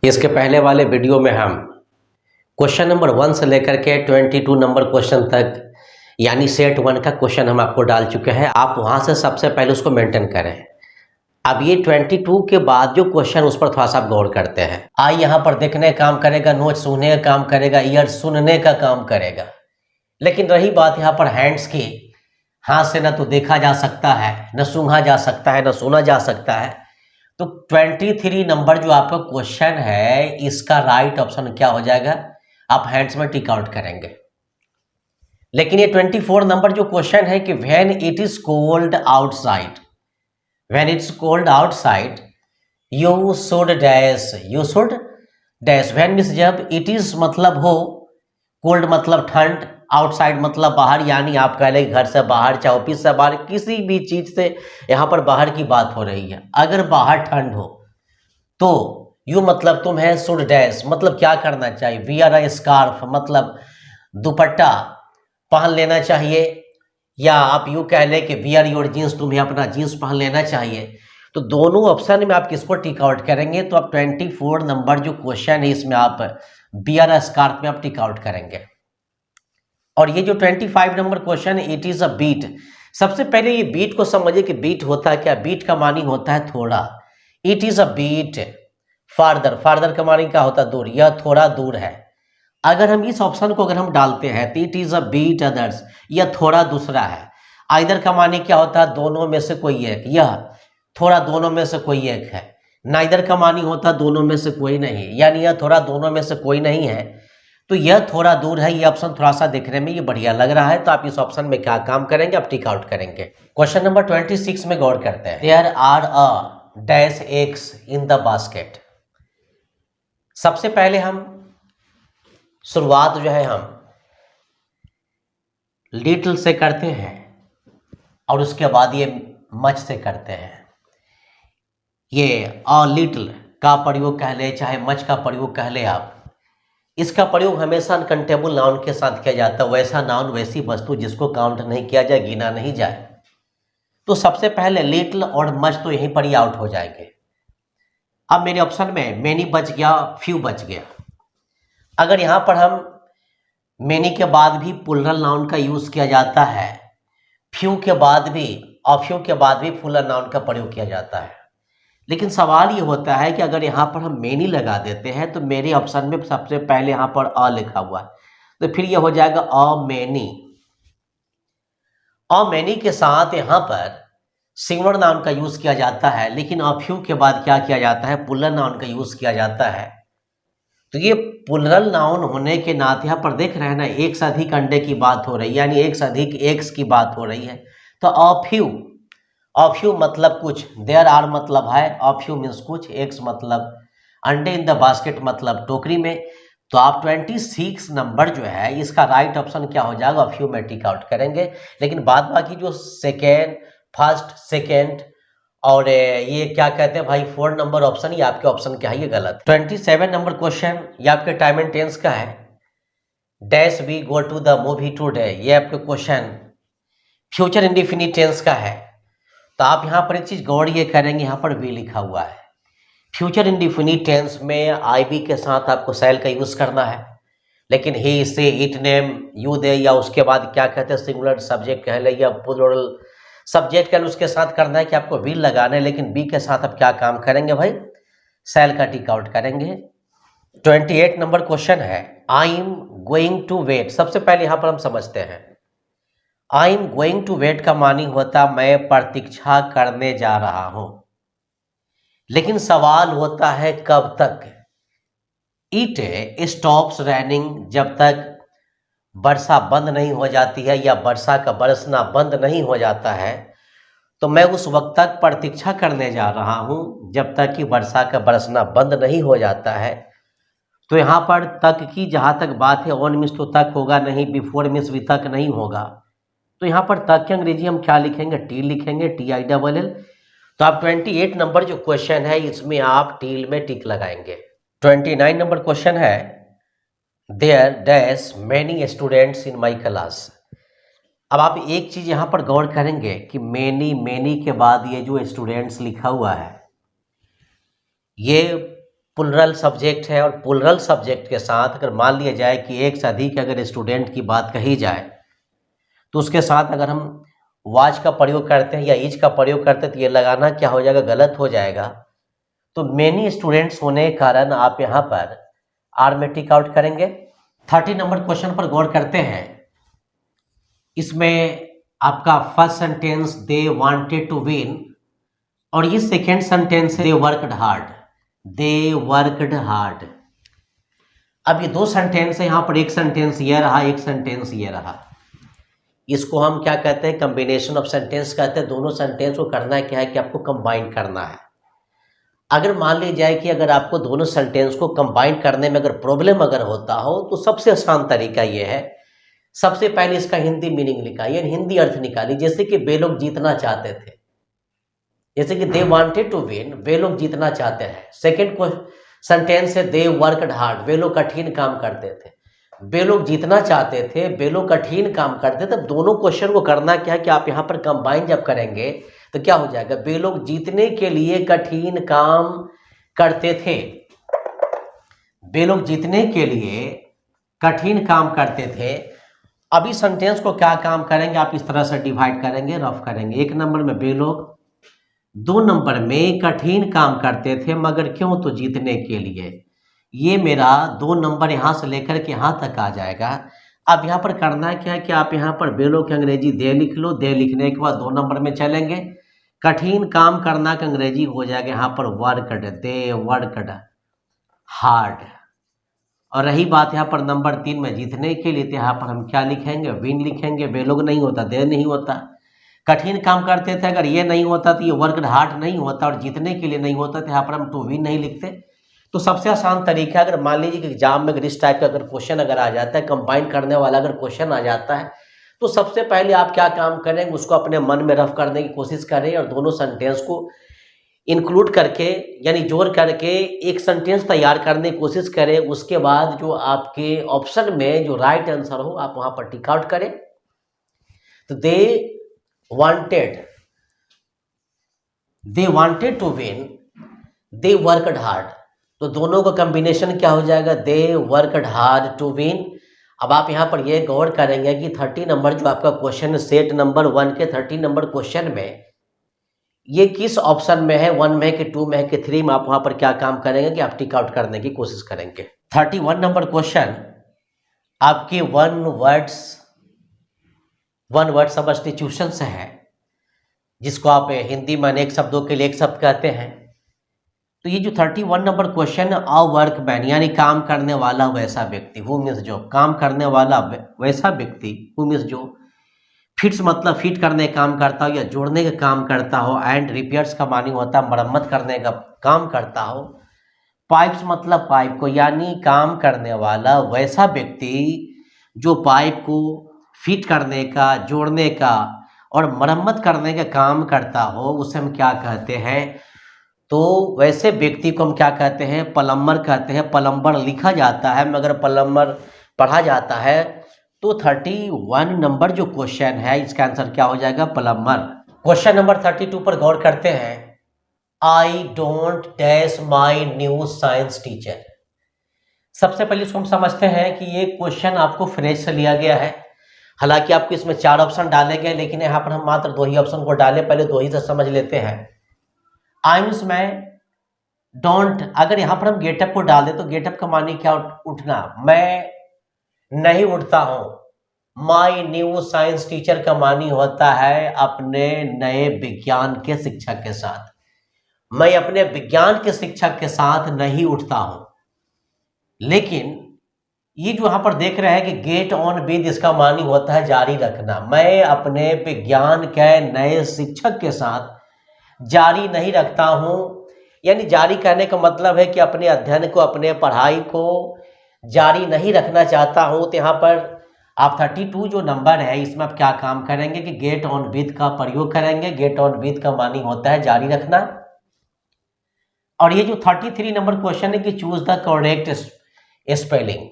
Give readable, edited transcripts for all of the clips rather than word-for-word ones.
इसके पहले वाले वीडियो में हम क्वेश्चन नंबर 1 से लेकर के 22 नंबर क्वेश्चन तक यानी सेट 1 का क्वेश्चन हम आपको डाल चुके हैं। आप वहां से सबसे पहले उसको मेंटेन करें। अब ये 22 के बाद जो क्वेश्चन उस पर थोड़ा सा आप गौर करते हैं। आई यहाँ पर देखने का काम करेगा, नोट सुनने का काम करेगा, ईयर सुनने का काम करेगा। लेकिन रही बात यहाँ पर हैंड्स की, हाथ से ना तो देखा जा सकता है, न सूंघा जा सकता है, न सुना जा सकता है। तो 23 नंबर जो आपका क्वेश्चन है, इसका राइट ऑप्शन क्या हो जाएगा? आप हैंड्स में टिक आउट करेंगे। लेकिन ये 24 नंबर जो क्वेश्चन है कि when it is cold outside, when it's cold outside you should dash, you should dash. When means जब, इट इज मतलब हो, कोल्ड मतलब ठंड, आउटसाइड मतलब बाहर, यानी आप कह लें घर से बाहर, चाहे ऑफिस से बाहर, किसी भी चीज से यहाँ पर बाहर की बात हो रही है। अगर बाहर ठंड हो तो यू मतलब तुम है, शुड डैश मतलब क्या करना चाहिए, वियर अ स्कार्फ मतलब दुपट्टा पहन लेना चाहिए, या आप यू कह लें कि वियर योर जीन्स, तुम्हें अपना जीन्स पहन लेना चाहिए। तो दोनों ऑप्शन में आप किसको टिक आउट करेंगे? तो आप 24 नंबर जो क्वेश्चन है इसमें आप वियर अ स्कार्फ में आप टिक आउट करेंगे। और ये जो 25 नंबर क्वेश्चन है, इट इज अ बीट। सबसे पहले ये बीट को समझिए कि बीट होता है क्या। बीट का मानी होता है थोड़ा। It is a bit farther, farther का मानी क्या होता है? दूर, यह थोड़ा दूर है। अगर हम इस ऑप्शन को अगर हम डालते हैं तो it is a bit others, यह थोड़ा दूसरा है। आइदर का मानी क्या होता है? दोनों में से कोई एक, यह थोड़ा दोनों में से कोई एक है। नाइदर का मानी होता है दोनों में से कोई नहीं, यानी यह थोड़ा दोनों में से कोई नहीं है। तो यह थोड़ा दूर है, ये ऑप्शन थोड़ा सा देखने में ये बढ़िया लग रहा है। तो आप इस ऑप्शन में क्या काम करेंगे? आप टिक आउट करेंगे। क्वेश्चन नंबर 26 में गौर करते हैं। There are a dash eggs in the basket. सबसे पहले हम शुरुआत जो है हम लिटिल से करते हैं और उसके बाद ये मच से करते हैं। ये अ लिटिल का प्रयोग कह ले, चाहे मच का प्रयोग कह ले आप, इसका प्रयोग हमेशा अनकाउंटेबल नाउन के साथ किया जाता है। वैसा नाउन, वैसी वस्तु जिसको काउंट नहीं किया जाए, गिना नहीं जाए। तो सबसे पहले लिटिल और मच तो यहीं पर ही आउट हो जाएंगे। अब मेरे ऑप्शन में मेनी बच गया, फ्यू बच गया। अगर यहां पर हम मेनी के बाद भी प्लुरल नाउन का यूज किया जाता है, फ्यू के बाद भी और फ्यू के बाद भी प्लुरल नाउन का प्रयोग किया जाता है। लेकिन सवाल ये होता है कि अगर यहाँ पर हम मेनी लगा देते हैं तो मेरे ऑप्शन में सबसे पहले यहाँ पर अ लिखा हुआ है, तो फिर ये हो जाएगा अ मैनी। अ मैनी के साथ यहाँ पर सिंगुलर नाउन का यूज किया जाता है, लेकिन अ फ्यू के बाद क्या किया जाता है? प्लुरल नाउन का यूज किया जाता है। तो ये प्लुरल नाउन होने के नाते यहाँ पर देख रहे हैं ना, एक से अधिक अंडे की बात हो रही है, यानी एक से अधिक एग्स की बात हो रही है। तो अ फ्यू, अ फ्यू मतलब कुछ, देयर आर मतलब है, अ फ्यू मीन्स कुछ, एग्स मतलब अंडे, इन द बास्केट मतलब टोकरी में। तो आप 26 नंबर जो है इसका राइट ऑप्शन क्या हो जाएगा? अ फ्यू में टिक आउट करेंगे। लेकिन बाद बाकी जो सेकेंड, फर्स्ट, सेकेंड और ये क्या कहते हैं भाई, 4 नंबर ऑप्शन, ये आपके ऑप्शन क्या है? ये गलत। 27 नंबर क्वेश्चन ये आपके टाइम एंड टेंस का है। Dash we go to the movie today, ये आपके क्वेश्चन फ्यूचर इंडेफिनिट टेंस का है। तो आप यहाँ पर एक चीज गौर ये करेंगे, यहाँ पर वी लिखा हुआ है। फ्यूचर इंडेफिनिट टेंस में आई बी के साथ आपको सेल का यूज करना है। लेकिन ही, से, इट, नेम, यू, दे, या उसके बाद क्या कहते हैं सिंगुलर सब्जेक्ट कह ले या प्लुरल सब्जेक्ट कह ले, उसके साथ करना है कि आपको विल लगाना है। लेकिन बी के साथ आप क्या काम करेंगे भाई? सेल का टिक आउट करेंगे। 28 नंबर क्वेश्चन है, I am going to wait. सबसे पहले यहां पर हम समझते हैं, I am going to wait का मानी होता मैं प्रतीक्षा करने जा रहा हूं। लेकिन सवाल होता है कब तक? इट स्टॉप्स रेनिंग, जब तक वर्षा बंद नहीं हो जाती है या वर्षा का बरसना बंद नहीं हो जाता है। तो मैं उस वक्त तक प्रतीक्षा करने जा रहा हूं जब तक कि वर्षा का बरसना बंद नहीं हो जाता है। तो यहाँ पर तक की जहाँ तक बात है, ऑन मीन्स तो तक होगा नहीं, बिफोर मीन्स भी तक नहीं होगा। तो यहाँ पर तक की अंग्रेजी हम क्या लिखेंगे? टी लिखेंगे, TILL। तो आप 28 नंबर जो क्वेश्चन है इसमें आप टील में टिक लगाएंगे। 29 नंबर क्वेश्चन है, there dash many students in my class. अब आप एक चीज यहाँ पर गौर करेंगे कि मैनी, मैनी के बाद ये जो स्टूडेंट्स लिखा हुआ है, ये प्लुरल सब्जेक्ट है और प्लुरल सब्जेक्ट के साथ अगर मान लिया जाए कि एक से अधिक अगर स्टूडेंट की बात कही जाए तो उसके साथ अगर हम वाज का प्रयोग करते हैं या इज का प्रयोग करते हैं तो ये लगाना क्या हो जाएगा, गलत हो जाएगा। तो मेनी स्टूडेंट्स होने के कारण आप यहाँ पर आर में टिक आउट करेंगे। 30 नंबर क्वेश्चन पर गौर करते हैं। इसमें आपका first sentence they wanted to win और ये सेकेंड सेंटेंस है they worked hard, they worked hard. अब ये दो सेंटेंस है, यहाँ पर एक सेंटेंस ये रहा, एक सेंटेंस ये रहा। इसको हम क्या कहते हैं, कॉम्बिनेशन ऑफ सेंटेंस कहते हैं। दोनों सेंटेंस को करना क्या है कि आपको कंबाइन करना है। अगर मान ली जाए कि अगर आपको दोनों सेंटेंस को कंबाइन करने में अगर प्रॉब्लम अगर होता हो तो सबसे आसान तरीका ये है, सबसे पहले इसका हिंदी मीनिंग निकालिए, हिंदी अर्थ निकालिए। जैसे कि वे लोग जीतना चाहते थे, जैसे कि दे वांटेड टू विन, वे लोग जीतना चाहते हैं। सेकेंड सेंटेंस है दे वर्कड हार्ड, वे लोग कठिन काम करते थे। वे लोग जीतना चाहते थे, वे लोग कठिन काम करते थे। तब दोनों क्वेश्चन को करना क्या है कि आप यहाँ पर कंबाइन जब करेंगे तो क्या हो जाएगा, वे लोग जीतने के लिए कठिन काम करते थे, वे लोग जीतने के लिए कठिन काम करते थे। अभी सेंटेंस को क्या काम करेंगे, आप इस तरह से डिवाइड करेंगे, रफ करेंगे। एक नंबर में वे लोग, दो नंबर में कठिन काम करते थे मगर क्यों, तो जीतने के लिए। ये मेरा दो नंबर यहाँ से लेकर के यहाँ तक आ जाएगा। अब यहाँ पर करना क्या है कि आप यहाँ पर वे लोग की अंग्रेजी दे लिख लो, दे लिखने के बाद दो नंबर में चलेंगे। कठिन काम करना का अंग्रेजी हो जाएगा यहाँ पर वर्कड, दे वर्कड हार्ड। और रही बात यहाँ पर नंबर 3 में जीतने के लिए, तो यहाँ पर हम क्या लिखेंगे, विन लिखेंगे। वे लोग नहीं होता, दे नहीं होता। कठिन काम करते थे, अगर ये नहीं होता तो ये वर्कड हार्ड नहीं होता, और जीतने के लिए नहीं होता तो यहाँ पर हम टू विन नहीं लिखते। तो सबसे आसान तरीका, अगर मान लीजिए कि एग्जाम में अगर इस टाइप का अगर क्वेश्चन अगर आ जाता है, कंबाइन करने वाला अगर क्वेश्चन आ जाता है, तो सबसे पहले आप क्या काम करेंगे, उसको अपने मन में रफ करने की कोशिश करें और दोनों सेंटेंस को इंक्लूड करके यानी जोड़ करके एक सेंटेंस तैयार करने की कोशिश करें। उसके बाद जो आपके ऑप्शन में जो राइट आंसर हो आप वहां पर टिक आउट करें। तो they wanted to win, they worked hard. तो दोनों का कॉम्बिनेशन क्या हो जाएगा, they worked hard to win. अब आप यहाँ पर ये गौर करेंगे कि 30 नंबर जो आपका क्वेश्चन है, सेट नंबर 1 के 30 नंबर क्वेश्चन में ये किस ऑप्शन में है, 1 में है कि 2 में है कि 3 में। आप वहाँ पर क्या काम करेंगे कि आप टिक आउट करने की कोशिश करेंगे। 31 नंबर क्वेश्चन आपके वन वर्ड सब्स्टिट्यूशन से है, जिसको आप हिंदी में अनेक शब्दों के लिए एक शब्द कहते हैं। तो ये जो 31 नंबर क्वेश्चन, अ वर्कमैन यानी काम करने वाला वैसा व्यक्ति, हु मीन्स जो काम करने वाला वैसा व्यक्ति, हु मीन्स जो। फिट्स मतलब फिट करने का काम करता हो या जोड़ने का काम करता हो। एंड रिपेयर्स का मानी होता है मरम्मत करने का काम करता हो। पाइप्स मतलब पाइप को, यानी काम करने वाला वैसा व्यक्ति जो पाइप को फिट करने का, जोड़ने का और मरम्मत करने का काम करता हो, उसे हम क्या कहते हैं, तो वैसे व्यक्ति को हम क्या कहते हैं, प्लम्बर कहते हैं। प्लम्बर लिखा जाता है मगर प्लम्बर पढ़ा जाता है। तो 31 नंबर जो क्वेश्चन है इसका आंसर क्या हो जाएगा, प्लम्बर। क्वेश्चन नंबर 32 पर गौर करते हैं। I don't dash my new science teacher. सबसे पहले इसको हम समझते हैं कि ये क्वेश्चन आपको फ्रेज से लिया गया है। हालांकि आपको इसमें 4 ऑप्शन डाले गए, लेकिन यहाँ पर हम मात्र 2 ही ऑप्शन को डाले। पहले 2 ही से समझ लेते हैं। आइम्स में डोंट, अगर यहाँ पर हम गेटअप को डाल दे तो गेटअप का मानी क्या, उठना। मैं नहीं उठता हूं। माई न्यू साइंस टीचर का मानी होता है अपने नए विज्ञान के शिक्षक के साथ। मैं अपने विज्ञान के शिक्षक के साथ नहीं उठता हूं। लेकिन ये जो यहां पर देख रहे हैं कि गेट ऑन विद, इसका मानी होता है जारी रखना। मैं अपने विज्ञान के नए शिक्षक के साथ जारी नहीं रखता हूं। यानी जारी करने का मतलब है कि अपने अध्ययन को, अपने पढ़ाई को जारी नहीं रखना चाहता हूं। तो यहाँ पर आप 32 जो नंबर है इसमें आप क्या काम करेंगे कि गेट ऑन विद का प्रयोग करेंगे। गेट ऑन विद का मानी होता है जारी रखना। और ये जो 33 नंबर क्वेश्चन है कि चूज द करेक्ट स्पेलिंग।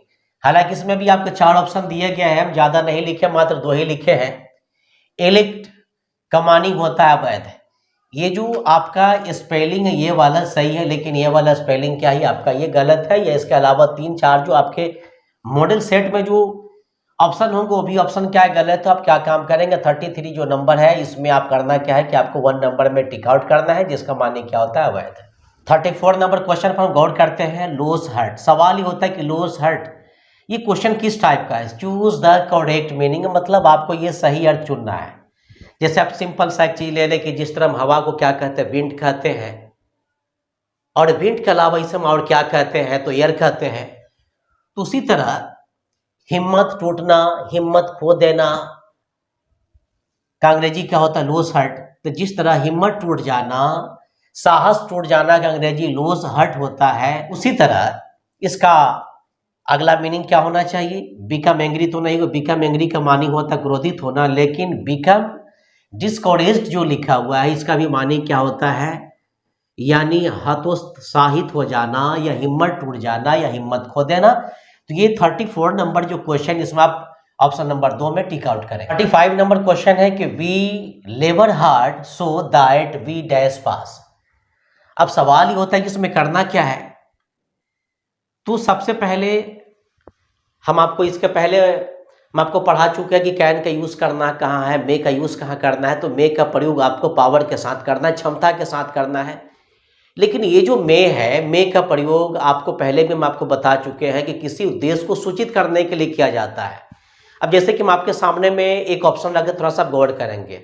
हालांकि इसमें भी आपको 4 ऑप्शन दिए गए हैं, हम ज्यादा नहीं लिखे, मात्र 2 ही लिखे हैं। एलिक्ट का मानी होता है अवैध, ये जो आपका स्पेलिंग है ये वाला सही है, लेकिन ये वाला स्पेलिंग क्या है आपका ये गलत है। या इसके अलावा 3-4 जो आपके मॉडल सेट में जो ऑप्शन होंगे वो भी ऑप्शन क्या है गलत। तो आप क्या काम करेंगे, 33 जो नंबर है इसमें आप करना क्या है कि आपको 1 नंबर में टिक आउट करना है, जिसका माने क्या होता है अवैध। 34 नंबर क्वेश्चन पर हम गौर करते हैं। लोस हर्ट, सवाल ये होता है कि लोस हर्ट ये क्वेश्चन किस टाइप का है। चूज द करेक्ट मीनिंग, मतलब आपको ये सही अर्थ चुनना है। जैसे आप सिंपल सा एक चीज ले लें कि जिस तरह हम हवा को क्या कहते हैं, विंड कहते हैं, और विंड के अलावा इसे हम और क्या कहते हैं तो एयर कहते हैं। तो उसी तरह हिम्मत टूटना, हिम्मत खो देना का अंग्रेजी क्या होता है, लूज हर्ट। तो जिस तरह हिम्मत टूट जाना, साहस टूट जाना का अंग्रेजी लूज हर्ट होता है, उसी तरह इसका अगला मीनिंग क्या होना चाहिए, बिकम एंग्री तो नहीं, बिकम एंग्री का मानी होता है क्रोधित होना, लेकिन बिकम डिस्करेज्ड जो लिखा हुआ है इसका भी मानी क्या होता है, यानी हतोत्साहित हो जाना या हिम्मत टूट जाना या हिम्मत खो देना। तो ये 34 नंबर जो क्वेश्चन इसमें आप ऑप्शन नंबर 2 में टिक आउट करें। 35 नंबर क्वेश्चन है कि we labour hard so that we dash pass. अब सवाल ये होता है कि इसमें करना क्या है। तो सबसे पहले हम आपको इसके पहले हम आपको पढ़ा चुके हैं कि कैन का यूज करना कहाँ है, मे का यूज कहाँ करना है। तो मे का प्रयोग आपको पावर के साथ करना है, क्षमता के साथ करना है। लेकिन ये जो मे है, मे का प्रयोग आपको पहले भी हम आपको बता चुके हैं कि किसी उद्देश्य को सूचित करने के लिए किया जाता है। अब जैसे कि हम आपके सामने में एक ऑप्शन लगे, थोड़ा सा गौर करेंगे।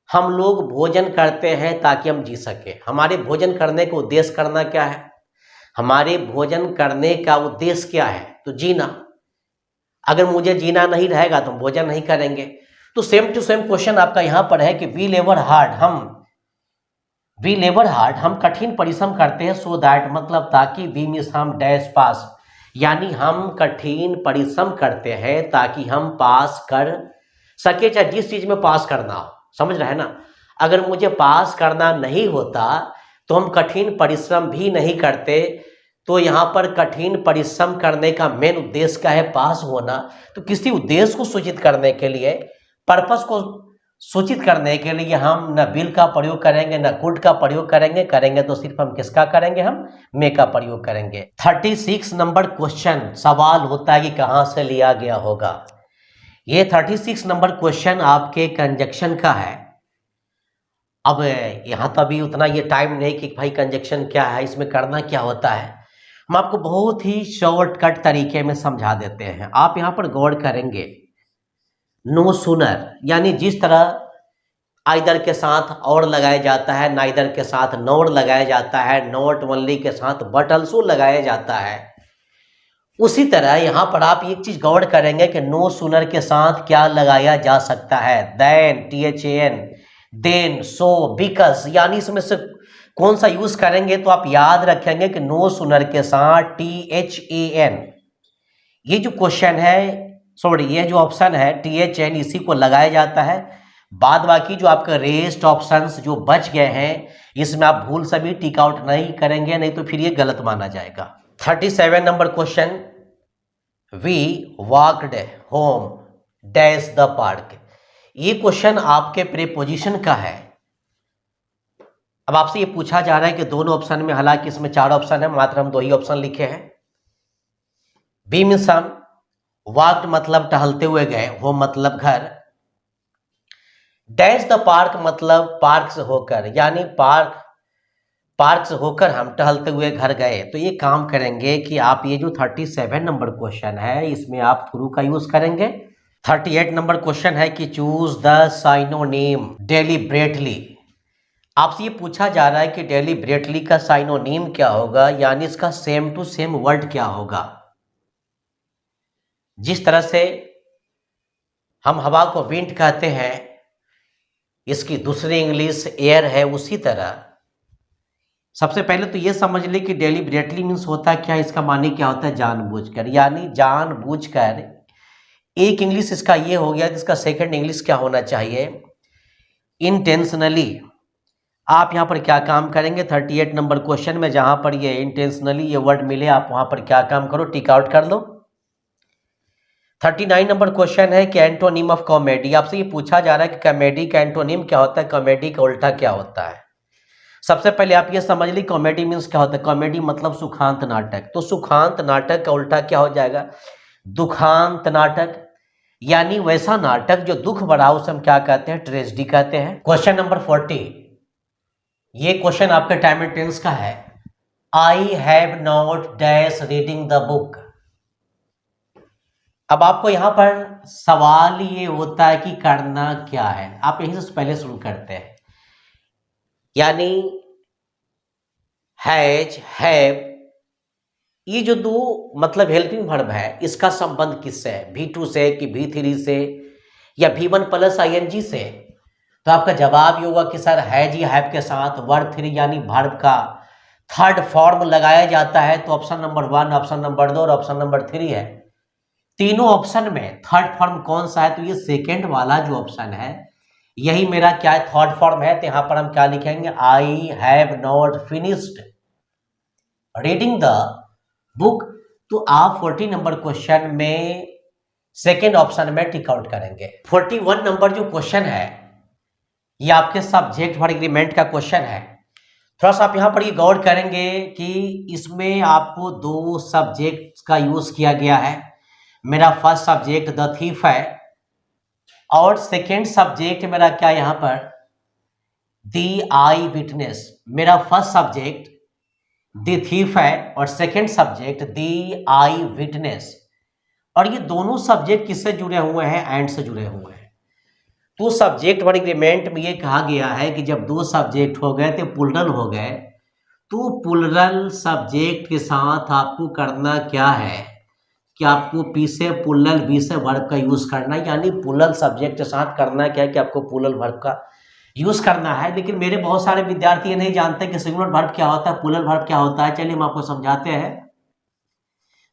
हम लोग भोजन करते हैं ताकि हम जी सके। हमारे भोजन करने का उद्देश्य करना क्या है, हमारे भोजन करने का उद्देश्य क्या है, तो जीना। अगर मुझे जीना नहीं रहेगा तो हम भोजन नहीं करेंगे। तो सेम टू सेम क्वेश्चन आपका यहां पर है कि वी लेबर हार्ड, हम कठिन परिश्रम करते हैं, सो दैट मतलब ताकि, वी मीन्स हम, डैश पास यानी हम कठिन परिश्रम करते हैं ताकि हम पास कर सके, चाहे जिस चीज में पास करना हो। समझ रहे हैं ना। अगर मुझे पास करना नहीं होता तो हम कठिन परिश्रम भी नहीं करते। तो यहाँ पर कठिन परिश्रम करने का मेन उद्देश्य क्या है, पास होना। तो किसी उद्देश्य को सूचित करने के लिए, पर्पस को सूचित करने के लिए हम न विल का प्रयोग करेंगे न कुड का प्रयोग करेंगे तो सिर्फ हम किसका करेंगे, हम मे का प्रयोग करेंगे। 36 नंबर क्वेश्चन, सवाल होता है कि कहाँ से लिया गया होगा। ये 36 नंबर क्वेश्चन आपके कंजक्शन का है। अब यहाँ तो अभी उतना ये टाइम नहीं कि भाई कंजक्शन क्या है, इसमें करना क्या होता है। हम आपको बहुत ही शॉर्टकट तरीके में समझा देते हैं। आप यहाँ पर गौर करेंगे, नो सूनर यानी जिस तरह आइदर के साथ और लगाया जाता है, नाइदर के साथ नॉट लगाया जाता है, नॉट ओनली के साथ बट ऑल्सो लगाया जाता है, उसी तरह यहाँ पर आप एक चीज गौर करेंगे कि नो सूनर के साथ क्या लगाया जा सकता है, then, THAN, then, so, because, यानी इसमें से कौन सा यूज करेंगे। तो आप याद रखेंगे कि नो सूनर के साथ THAN, ये जो क्वेश्चन है, सॉरी ये जो ऑप्शन है THAN, इसी को लगाया जाता है। बाद बाकी जो आपका रेस्ट ऑप्शंस जो बच गए हैं इसमें आप भूल सभी टिक आउट नहीं करेंगे, नहीं तो फिर ये गलत माना जाएगा। 37 number question, we walked home dash the park. ये क्वेश्चन आपके प्रीपोजिशन का है। अब आपसे ये पूछा जा रहा है कि दोनों ऑप्शन में, हालांकि इसमें 4 ऑप्शन है, मात्र हम 2 ही ऑप्शन लिखे हैं। बी मीन्स हम, वॉकड मतलब टहलते हुए गए, होम मतलब घर, डैश द पार्क मतलब पार्क से होकर, यानी पार्क से होकर हम टहलते हुए घर गए। तो ये काम करेंगे कि आप ये जो 37 नंबर क्वेश्चन है इसमें आप थ्रू का यूज करेंगे। 38 नंबर क्वेश्चन है कि चूज द साइनोनिम डेलिब्रेटली। आपसे ये पूछा जा रहा है कि डेलिब्रेटली का साइनोनिम क्या होगा, यानी इसका सेम टू सेम वर्ड क्या होगा। जिस तरह से हम हवा को विंड कहते हैं, इसकी दूसरी इंग्लिश एयर है, उसी तरह सबसे पहले तो ये समझ ले कि डेलिब्रेटली मीन्स होता है क्या, इसका माने क्या होता है, जानबूझकर, यानी जानबूझकर। एक इंग्लिश इसका ये हो गया, जिसका सेकंड इंग्लिश क्या होना चाहिए, इंटेंशनली। आप यहाँ पर क्या काम करेंगे, 38 नंबर क्वेश्चन में जहां पर ये इंटेंशनली ये वर्ड मिले, आप वहां पर क्या काम करो, टिक आउट कर लो। 39 नंबर क्वेश्चन है कि एंटोनिम ऑफ कॉमेडी। आपसे ये पूछा जा रहा है कि कॉमेडी का एंटोनिम क्या होता है, कॉमेडी का उल्टा क्या होता है। सबसे पहले आप ये समझ ली कॉमेडी मीन्स क्या होता है। कॉमेडी मतलब सुखांत नाटक, तो सुखांत नाटक का उल्टा क्या हो जाएगा, दुखांत नाटक। यानी वैसा नाटक जो दुख भरा उसे हम क्या कहते हैं, ट्रेजेडी कहते हैं। क्वेश्चन नंबर 40, ये क्वेश्चन आपके टाइम एंड टेंस का है। I have not dash reading the book. अब आपको यहां पर सवाल ये होता है कि करना क्या है, आप यहीं से पहले शुरू करते हैं। यानी हैज, हैव, ये जो दो मतलब हेल्पिंग वर्ब है, इसका संबंध किससे है, V2 से कि V3 से या V1 प्लस ING से। तो आपका जवाब ये होगा कि सर हैज या हैव के साथ वर्ब 3 यानी वर्ब का थर्ड फॉर्म लगाया जाता है। तो ऑप्शन नंबर 1, ऑप्शन नंबर 2 और ऑप्शन नंबर 3 है। तीनों ऑप्शन में थर्ड फॉर्म कौन सा है, तो ये सेकेंड वाला जो ऑप्शन है यही मेरा क्या है, थर्ड फॉर्म है। तो यहां पर हम क्या लिखेंगे, I have not finished reading the book. तो आप 40 नंबर क्वेश्चन में सेकेंड ऑप्शन में टिक आउट करेंगे। 41 नंबर जो क्वेश्चन है ये आपके सब्जेक्ट वर्ब एग्रीमेंट का क्वेश्चन है। थोड़ा सा आप यहां पर ये गौर करेंगे कि इसमें आपको दो सब्जेक्ट का यूज किया गया है। मेरा फर्स्ट सब्जेक्ट द थीफ है और सेकेंड सब्जेक्ट मेरा क्या यहां पर, द आई विटनेस। मेरा फर्स्ट सब्जेक्ट द थीफ है और second subject the I witness. और ये दोनों सब्जेक्ट किससे जुड़े हुए हैं, एंड से जुड़े हुए हैं। तो सब्जेक्ट वर्ब एग्रीमेंट में ये कहा गया है कि जब दो सब्जेक्ट हो गए तो प्लुरल हो गए, तो प्लुरल सब्जेक्ट के साथ आपको करना क्या है कि आपको पी से प्लुरल, बी से वर्ब का यूज करना है। यानी प्लुरल सब्जेक्ट के साथ करना क्या है कि आपको प्लुरल वर्ब का यूज करना है। लेकिन मेरे बहुत सारे विद्यार्थी ये नहीं जानते कि सिंगुलर वर्ब क्या होता है, प्लुरल वर्ब क्या होता है। चलिए हम आपको समझाते हैं।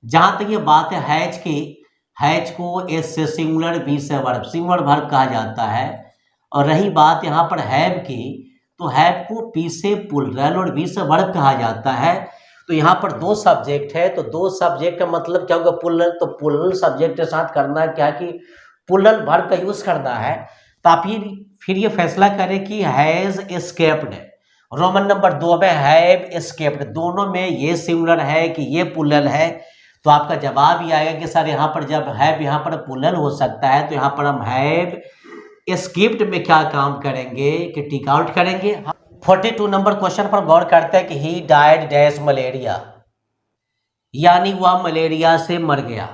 जहां तक ये बात है हैज की, हैज को एस से सिंगुलर, बी से वर्ब, सिंगुलर वर्ब कहा जाता है। और रही बात यहाँ पर हैव की, तो हैव को पी से प्लुरल और बी से वर्ब कहा जाता है। तो यहाँ पर दो सब्जेक्ट है, तो दो सब्जेक्ट का मतलब क्या होगा, प्लुरल। तो प्लुरल सब्जेक्ट के साथ करना क्या कि प्लुरल वर्ब का यूज करना है। तो आप ये फिर ये फैसला करें कि हैज एस्केप्ड, रोमन नंबर 2 में हैव एस्केप्ड, दोनों में ये सिंगुलर है कि ये प्लुरल है। तो आपका जवाब ये आएगा कि सर यहाँ पर जब हैव यहाँ पर प्लुरल हो सकता है तो यहाँ पर हम हैव एस्केप्ड में क्या काम करेंगे कि टिक आउट करेंगे। 42 नंबर क्वेश्चन पर गौर करते हैं कि ही डाइड डैश मलेरिया, यानी वह मलेरिया से मर गया।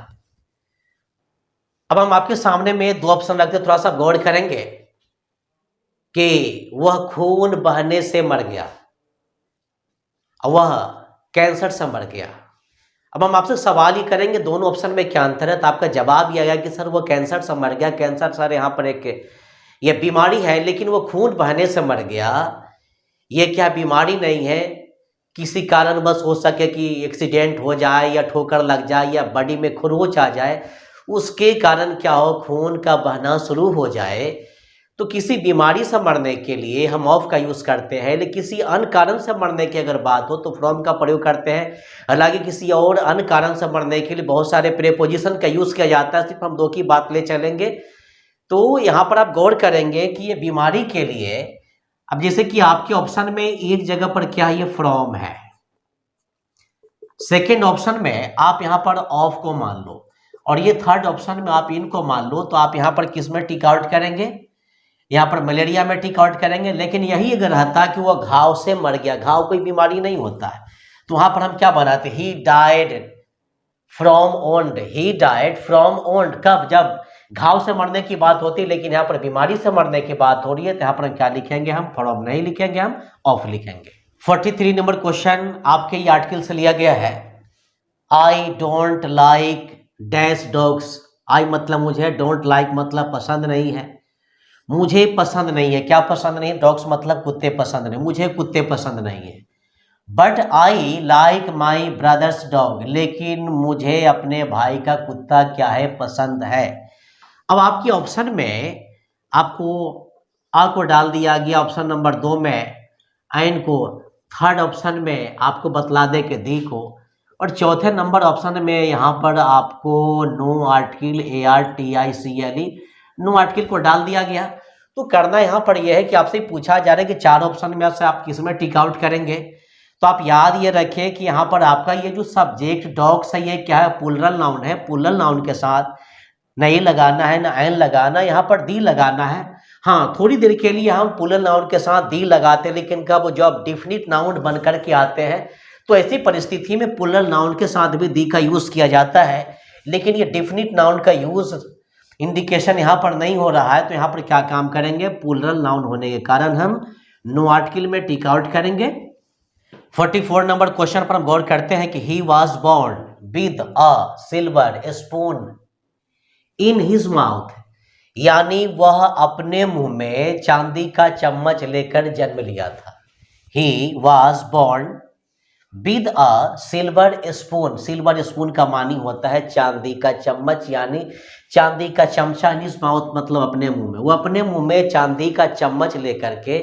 अब हम आपके सामने में दो ऑप्शन रखते हैं, थोड़ा सा गौर करेंगे कि वह खून बहने से मर गया, वह कैंसर से मर गया। अब हम आपसे सवाल ही करेंगे दोनों ऑप्शन में क्या अंतर है। तो आपका जवाब ये आएगा कि सर वो कैंसर से मर गया। कैंसर सर यहाँ पर एक ये बीमारी है, लेकिन वो खून बहने से मर गया। ये क्या बीमारी नहीं है, किसी कारण बस हो सके कि एक्सीडेंट हो जाए या ठोकर लग जाए या बॉडी में खरोच आ जाए, उसके कारण क्या हो, खून का बहना शुरू हो जाए। तो किसी बीमारी से मरने के लिए हम ऑफ का यूज करते हैं, लेकिन किसी अन्य कारण से मरने की अगर बात हो तो फ्रॉम का प्रयोग करते हैं। हालांकि किसी और अन्य कारण से मरने के लिए बहुत सारे प्रेपोजिशन का यूज किया जाता है, सिर्फ हम दो की बात ले चलेंगे। तो यहाँ पर आप गौर करेंगे कि ये बीमारी के लिए, अब जैसे कि आपके ऑप्शन में एक जगह पर क्या है, ये फ्रॉम है, सेकेंड ऑप्शन में आप यहाँ पर ऑफ को मान लो, और ये थर्ड ऑप्शन में आप इनको मान लो। तो आप यहाँ पर किस में टिक आउट करेंगे, यहाँ पर मलेरिया में टिक आउट करेंगे। लेकिन यही अगर रहता कि वो घाव से मर गया, घाव कोई बीमारी नहीं होता है, तो वहां पर हम क्या बनाते, he died from wound, he died from wound. कब, जब घाव से मरने की बात होती है, लेकिन यहाँ पर बीमारी से मरने की बात हो रही है। तो यहाँ पर हम क्या लिखेंगे, हम फ्रॉम नहीं लिखेंगे, हम ऑफ लिखेंगे। 43 नंबर क्वेश्चन आपके ये आर्टिकल से लिया गया है। I don't like dash dogs. I मतलब मुझे, डोंट लाइक मतलब पसंद नहीं है, मुझे पसंद नहीं है। क्या पसंद नहीं है, डॉग्स मतलब कुत्ते पसंद नहीं, मुझे कुत्ते पसंद नहीं है। But I like my brothers dog, लेकिन मुझे अपने भाई का कुत्ता क्या है, पसंद है। अब आपकी ऑप्शन में आपको आ को डाल दिया गया ऑप्शन नंबर 2 में, एन को थर्ड ऑप्शन में आपको बतला दे के दी को, और चौथे नंबर ऑप्शन में यहाँ पर आपको no article ARTICLE no article को डाल दिया गया। तो करना यहाँ पर यह है कि आपसे पूछा जा रहा है कि 4 ऑप्शन में से आप किस में टिक आउट करेंगे। तो आप याद ये रखें कि यहाँ पर आपका ये जो सब्जेक्ट डॉग्स है ये क्या है, प्लूरल नाउन है। प्लूरल नाउन के साथ न ए लगाना है, न एन लगाना, यहाँ पर दी लगाना है। हाँ, थोड़ी देर के लिए हम प्लूरल नाउन के साथ दी लगाते हैं, लेकिन कब जब डेफिनिट नाउन बन करके आते हैं तो ऐसी परिस्थिति में प्लूरल नाउन के साथ भी दी का यूज किया जाता है। लेकिन ये डेफिनिट नाउन का यूज इंडिकेशन यहाँ पर नहीं हो रहा है, तो यहाँ पर क्या काम करेंगे, प्लूरल नाउन होने के कारण हम नो आर्टिकल में टिक आउट करेंगे। 44 नंबर क्वेश्चन पर हम गौर करते हैं कि he was born with a silver spoon in his mouth, यानी वह अपने मुंह में चांदी का चम्मच लेकर जन्म लिया था। He was born with a silver spoon, silver spoon का मानी होता है चांदी का चम्मच, यानी चांदी का चमचा। इन हिज माउथ मतलब अपने मुंह में, वो अपने मुंह में चांदी का चम्मच लेकर के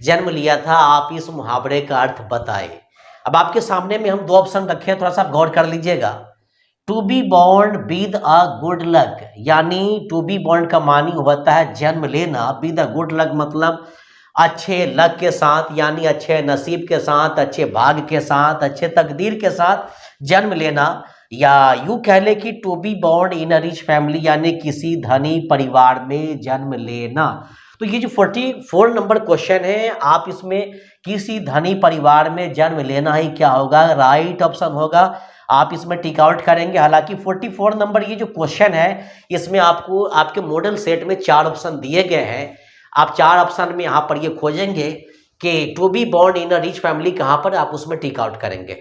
जन्म लिया था। आप इस मुहावरे का अर्थ बताए। अब आपके सामने में हम 2 ऑप्शन रखे हैं, थोड़ा सा गौर कर लीजिएगा। To be born with a good luck, यानी टू बी बॉर्न का मानी होता है जन्म लेना। विद अ गुड लक मतलब अच्छे लक के साथ, यानी अच्छे नसीब के साथ, अच्छे भाग्य के साथ, अच्छे तकदीर के साथ जन्म लेना। या यूं कह ले कि to be born in a rich family, यानी किसी धनी परिवार में जन्म लेना। तो ये जो 44 नंबर क्वेश्चन है, आप इसमें किसी धनी परिवार में जन्म लेना ही क्या होगा, राइट ऑप्शन होगा। आप इसमें टिक आउट करेंगे। हालांकि 44 नंबर ये जो क्वेश्चन है, इसमें आपको आपके मॉडल सेट में 4 ऑप्शन दिए गए हैं। आप 4 ऑप्शन में यहाँ पर ये खोजेंगे कि to be born in a rich family कहाँ पर, आप उसमें टिक आउट करेंगे।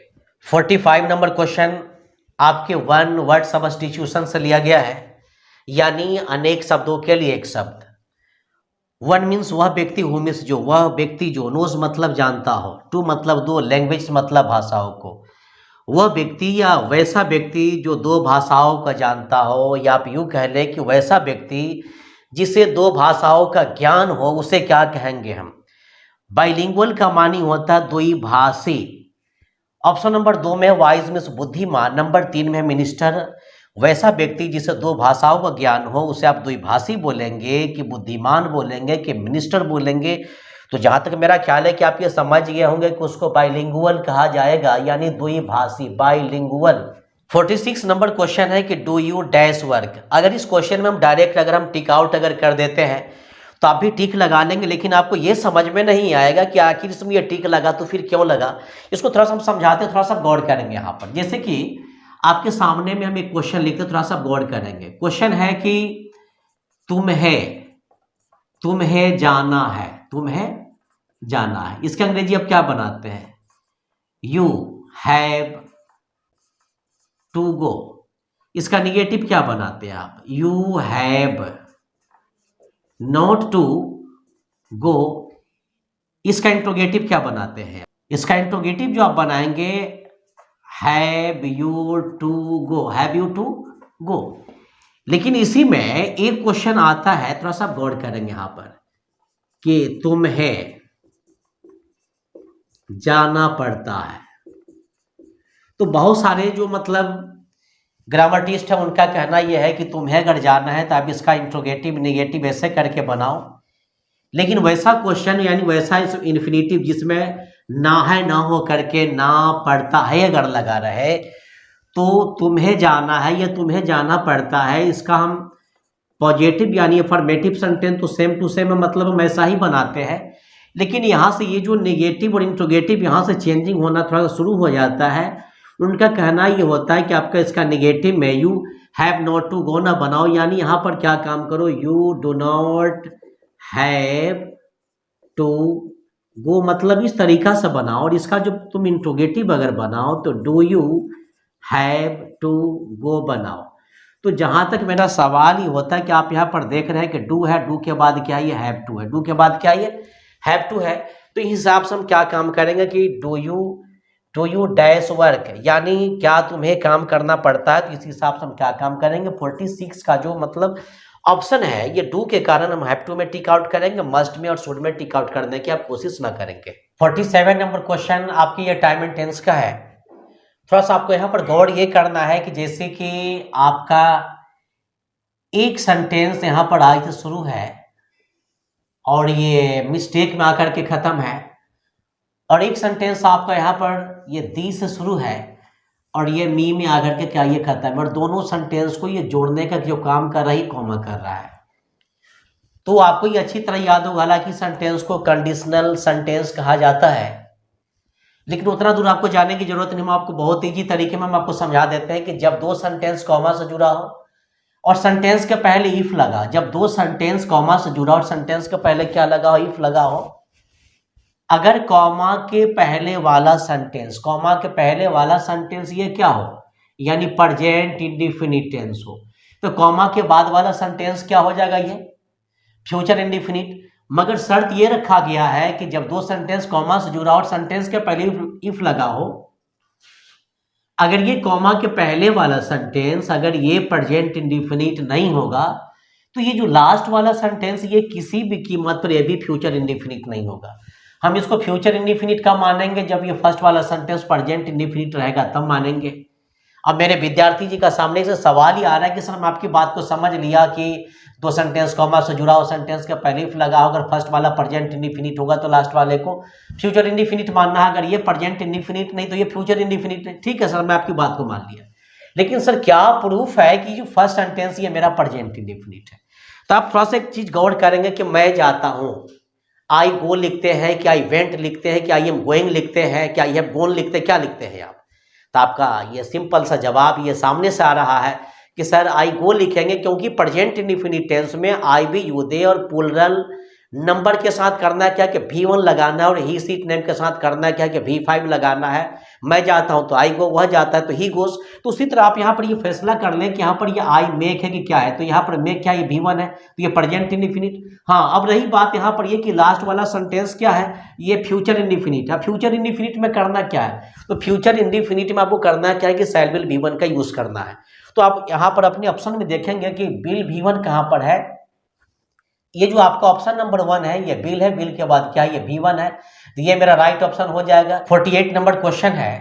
45 नंबर क्वेश्चन आपके 1 वर्ड सब्स्टिट्यूशन से लिया गया है, यानी अनेक शब्दों के लिए एक शब्द। 1 मीन्स वह व्यक्ति, हु मीन्स जो, वह व्यक्ति जो, नोज मतलब जानता हो, 2 मतलब 2, लैंग्वेज मतलब भाषाओं को। वह व्यक्ति या वैसा व्यक्ति जो 2 भाषाओं का जानता हो, या आप यूं कह लें कि वैसा व्यक्ति जिसे 2 भाषाओं का ज्ञान हो, उसे क्या कहेंगे हम, बाइलिंगुअल का मानी होता है द्विभाषी। ऑप्शन नंबर 2 में वाइज मीन्स बुद्धिमान, नंबर 3 में मिनिस्टर। वैसा व्यक्ति जिसे 2 भाषाओं का ज्ञान हो उसे आप द्विभाषी बोलेंगे कि बुद्धिमान बोलेंगे कि मिनिस्टर बोलेंगे। तो जहां तक मेरा ख्याल है कि आप ये समझ गए होंगे कि उसको बाइलिंगुअल कहा जाएगा, यानी द्विभाषी, बाइलिंगुअल। 46 नंबर क्वेश्चन है कि डू यू डैश वर्क। अगर इस क्वेश्चन में हम डायरेक्ट अगर हम टिक आउट अगर कर देते हैं तो आप भी टिक लगा लेंगे, लेकिन आपको ये समझ में नहीं आएगा कि आखिर इसमें ये टिक लगा तो फिर क्यों लगा। इसको थोड़ा सा हम समझाते, थोड़ा सा गौर करेंगे यहाँ पर। जैसे कि आपके सामने में हम एक क्वेश्चन लिखते, थोड़ा सा गौर करेंगे। क्वेश्चन है कि तुम्हें जाना है, तुम्हें जाना है। इसके अंग्रेजी आप क्या बनाते हैं, यू हैव टू गो। इसका निगेटिव क्या बनाते हैं आप, you have not to go. इसका इंट्रोगेटिव क्या बनाते हैं, इसका इंट्रोगेटिव जो आप बनाएंगे, have you to go, have you to go. लेकिन इसी में एक क्वेश्चन आता है, थोड़ा सा गौर करेंगे यहां पर, कि तुम्हें जाना पड़ता है। तो बहुत सारे जो मतलब ग्रामटिस्ट है उनका कहना यह है कि तुम्हें अगर जाना है तो आप इसका इंट्रोगेटिव निगेटिव ऐसे करके बनाओ। लेकिन वैसा क्वेश्चन यानी वैसा इन्फिनिटिव जिसमें ना है ना हो करके ना पड़ता है अगर लगा रहे, तो तुम्हें जाना है या तुम्हें जाना पड़ता है, इसका हम पॉजिटिव यानी अफर्मेटिव सेंटेंस तो सेम टू सेम मतलब हम ऐसा ही बनाते हैं। लेकिन यहाँ से ये जो नेगेटिव और इंट्रोगेटिव यहाँ से चेंजिंग होना थोड़ा शुरू हो जाता है। उनका कहना ये होता है कि आपका इसका नेगेटिव में you have not to go ना बनाओ, यानी यहाँ पर क्या काम करो, you do not have to go, मतलब इस तरीका से बनाओ। और इसका जो तुम इंट्रोगेटिव अगर बनाओ तो do you have to go बनाओ। तो जहां तक मेरा सवाल ही होता है कि आप यहाँ पर देख रहे हैं कि डू है, डू के बाद क्या ये हैव टू है, डू के बाद क्या ये हैव टू है। तो इस हिसाब से हम क्या काम करेंगे कि डू यू डैश वर्क, यानी क्या तुम्हें काम करना पड़ता है। तो इस हिसाब से हम क्या काम करेंगे, 46 का जो मतलब ऑप्शन है ये डू के कारण हम हैव टू में टिक आउट करेंगे, मस्ट में और शुड में टिक आउट करने की आप कोशिश ना करेंगे। 47 नंबर क्वेश्चन आपकी ये टाइम एंड टेंस का है। थोड़ा सा आपको यहाँ पर गौर ये करना है कि जैसे कि आपका एक सेंटेंस यहाँ पर आज से शुरू है, और ये मिस्टेक में आकर के ख़त्म है, और एक सेंटेंस आपका यहाँ पर ये दी से शुरू है और ये मी में आकर के क्या ये खत्म है, और दोनों सेंटेंस को ये जोड़ने का जो काम कर रहा है कॉमा कर रहा है। तो आपको ये अच्छी तरह याद होगा, हालांकि सेंटेंस को कंडीशनल सेंटेंस कहा जाता है, लेकिन उतना दूर आपको जाने की जरूरत नहीं। हम आपको बहुत ईजी तरीके में हम आपको समझा देते हैं कि जब दो सेंटेंस कॉमा से जुड़ा हो और सेंटेंस के पहले इफ लगा, जब दो सेंटेंस कॉमा से जुड़ा और सेंटेंस के पहले क्या लगा हो, इफ लगा हो, अगर कॉमा के पहले वाला सेंटेंस, कॉमा के पहले वाला सेंटेंस ये क्या हो, यानी प्रेजेंट इंडेफिनिट टेंस हो, तो कॉमा के बाद वाला सेंटेंस क्या हो जाएगा, ये फ्यूचर इंडेफिनिट। मगर शर्त ये रखा गया है कि जब दो सेंटेंस कॉमा से जुड़ा और सेंटेंस के पहले इफ लगा हो, अगर ये कॉमा के पहले वाला सेंटेंस अगर ये प्रेजेंट इंडेफिनिट नहीं होगा, तो ये जो लास्ट वाला सेंटेंस ये किसी भी कीमत पर ये भी फ्यूचर इंडेफिनिट नहीं होगा। हम इसको फ्यूचर इंडेफिनिट कब मानेंगे, जब ये फर्स्ट वाला सेंटेंस प्रेजेंट इंडेफिनिट रहेगा तब मानेंगे। अब मेरे विद्यार्थी जी का सामने से सवाल ही आ रहा है कि सर हम आपकी बात को समझ लिया कि दो सेंटेंस कॉमा से जुड़ा हो, सेंटेंस के पहले इफ लगा, अगर फर्स्ट वाला प्रेजेंट इंडेफिनिट होगा तो लास्ट वाले को फ्यूचर इंडेफिनिट मानना है, अगर ये प्रेजेंट इंडेफिनिट नहीं तो ये फ्यूचर इंडेफिनिट है। ठीक है सर, मैं आपकी बात को मान लिया, लेकिन सर क्या प्रूफ है कि जो फर्स्ट सेंटेंस ये मेरा प्रेजेंट इंडेफिनिट है। तो आप थोड़ा सा एक चीज गौर करेंगे कि मैं जाता हूं, आई गो लिखते हैं, क्या आई वेंट लिखते हैं, क्या आई एम गोइंग लिखते हैं, क्या आई हैव गॉन लिखते हैं, क्या लिखते हैं आप? तो आपका ये सिंपल सा जवाब ये सामने से आ रहा है कि सर आई गो लिखेंगे, क्योंकि प्रेजेंट इंडेफिनिट टेंस में आई भी यू दे और प्लूरल नंबर के साथ करना है क्या कि V1 लगाना है, और ही सीट नेम के साथ करना है क्या कि V5 लगाना है। मैं जाता हूं तो आई गो, वह जाता है तो ही गोस। तो उसी तरह आप यहाँ पर ये फैसला कर लें कि यहाँ पर ये आई मेक है कि क्या है, तो यहाँ पर मेक क्या है, ये V1 है, तो ये प्रेजेंट इंडेफिनिट। हाँ, अब रही बात यहाँ पर ये कि लास्ट वाला सेंटेंस क्या है, ये फ्यूचर इंडेफिनिट है। फ्यूचर इंडेफिनिट में करना क्या है, तो फ्यूचर इंडेफिनिट में आपको करना क्या है कि शैल विल V1 का यूज करना है। तो आप यहाँ पर अपने ऑप्शन में देखेंगे कि बिल V1 कहाँ पर है, ये जो आपका ऑप्शन नंबर 1 है ये बिल है, बिल के बाद क्या है, ये V1 है, तो ये मेरा राइट ऑप्शन हो जाएगा। 48 नंबर क्वेश्चन है,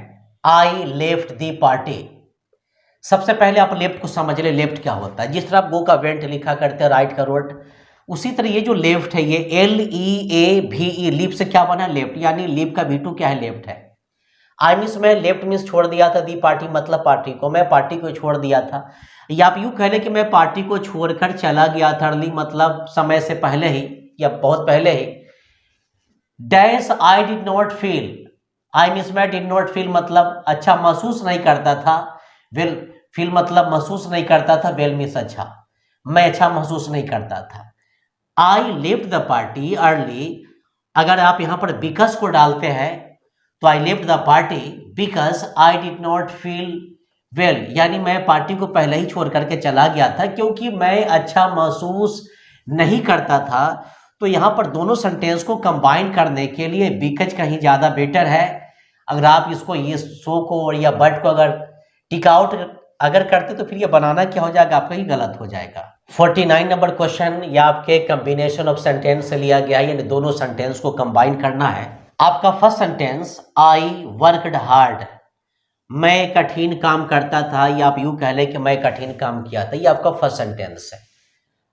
आई लेफ्ट दी पार्टी। सबसे पहले आप लेफ्ट को समझ ले, लेफ्ट क्या होता है। जिस तरह आप गो का वेंट लिखा करते हैं, राइट का रोट, उसी तरह ये जो लेफ्ट है ये LEAVE, लीप से क्या बना, लेफ्ट, यानी लीप का V2 क्या है, लेफ्ट है। आई मीन्स मैं लेफ्ट मीन्स छोड़ दिया था, दी पार्टी मतलब पार्टी को, मैं पार्टी को छोड़ दिया था, या आप यूं कह लें कि मैं पार्टी को छोड़कर चला गया था, अर्ली मतलब समय से पहले ही या बहुत पहले ही। Dash I did not feel, I means मैं डिड नॉट फील मतलब अच्छा महसूस नहीं करता था, वेल फील मतलब महसूस नहीं करता था, वेल मीन्स अच्छा, मैं अच्छा महसूस नहीं करता था। I left the party early, अगर आप यहां पर बिकॉज को डालते हैं तो I left the party because I did not feel well, यानी मैं पार्टी को पहले ही छोड़ करके चला गया था क्योंकि मैं अच्छा महसूस नहीं करता था। तो यहाँ पर दोनों सेंटेंस को कंबाइन करने के लिए बिकॉज कहीं ज़्यादा बेटर है। अगर आप इसको ये सो को और या बट को अगर टिक आउट अगर करते तो फिर ये बनाना क्या हो जाएगा, आपका ही गलत हो जाएगा। 49 नंबर क्वेश्चन, या आपके कम्बिनेशन ऑफ सेंटेंस से लिया गया, यानी दोनों सेंटेंस को कंबाइन करना है। आपका first sentence, I worked hard, मैं कठिन काम करता था, या आप यूं कह लें कि मैं कठिन काम किया था, ये आपका फर्स्ट सेंटेंस है।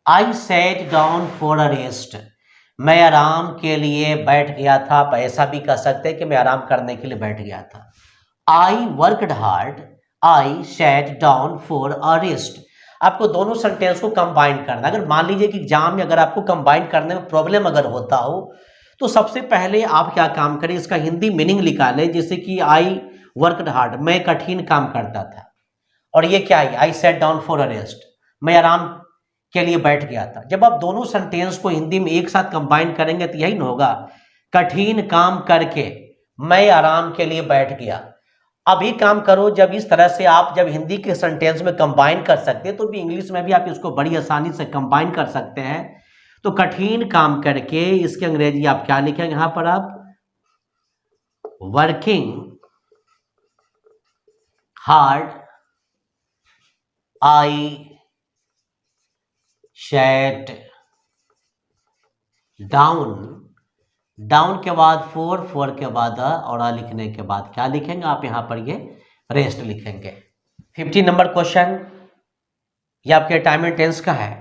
I sat down for a rest, मैं आराम के लिए बैठ गया था, आप ऐसा भी कह सकते हैं कि मैं आराम करने के लिए बैठ गया था। I worked hard, I sat down for a rest, आपको दोनों सेंटेंस को कंबाइन करना। अगर मान लीजिए कि एग्जाम में अगर आपको कंबाइन करने में प्रॉब्लम अगर होता हो तो सबसे पहले आप क्या काम करें, इसका हिंदी मीनिंग निकालें, जैसे कि आई वर्कड हार्ड, मैं कठिन काम करता था, और ये क्या है, I set down for a rest, मैं आराम के लिए बैठ गया था। जब आप दोनों सेंटेंस को हिंदी में एक साथ कंबाइन करेंगे तो यही ना होगा, कठिन काम करके मैं आराम के लिए बैठ गया। अभी काम करो, जब इस तरह से आप जब हिंदी के सेंटेंस में कंबाइन कर सकते हैं तो भी इंग्लिश में भी आप इसको बड़ी आसानी से कंबाइन कर सकते हैं। तो कठिन काम करके इसके अंग्रेजी आप क्या लिखेंगे, यहां पर आप working hard, I sat down, down के बाद फोर के बाद और लिखने के बाद क्या लिखेंगे आप, यहां पर ये रेस्ट लिखेंगे। 50 नंबर क्वेश्चन, ये आपके टाइम एंड टेंस का है।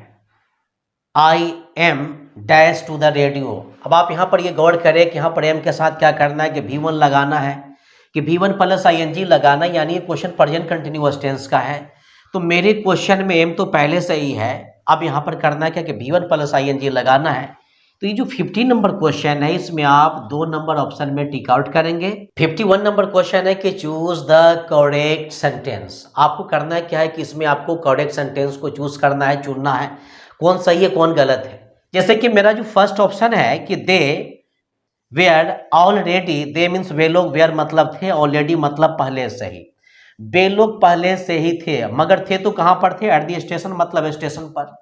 I am dash to the radio. अब आप यहाँ पर ये गौर करें कि यहाँ पर एम के साथ क्या करना है कि V1 लगाना है कि V1 प्लस ING लगाना, यानी ये क्वेश्चन प्रेजेंट कंटिन्यूअस टेंस का है। तो मेरे क्वेश्चन में एम तो पहले से ही है, अब यहाँ पर करना है क्या कि V1 प्लस ING लगाना है। तो ये जो 50 नंबर क्वेश्चन है इसमें आप 2 नंबर ऑप्शन में टिक आउट करेंगे। 51 नंबर क्वेश्चन है कि चूज द करेक्ट सेंटेंस। आपको करना है क्या है कि इसमें आपको करेक्ट सेंटेंस को चूज करना है, चुनना है कौन सही है कौन गलत है। जैसे कि मेरा जो फर्स्ट ऑप्शन है कि they were already, they means वे लोग, वेयर मतलब थे, ऑलरेडी मतलब पहले से ही, वे लोग पहले से ही थे, मगर थे तो कहां पर थे, एट द स्टेशन मतलब स्टेशन पर।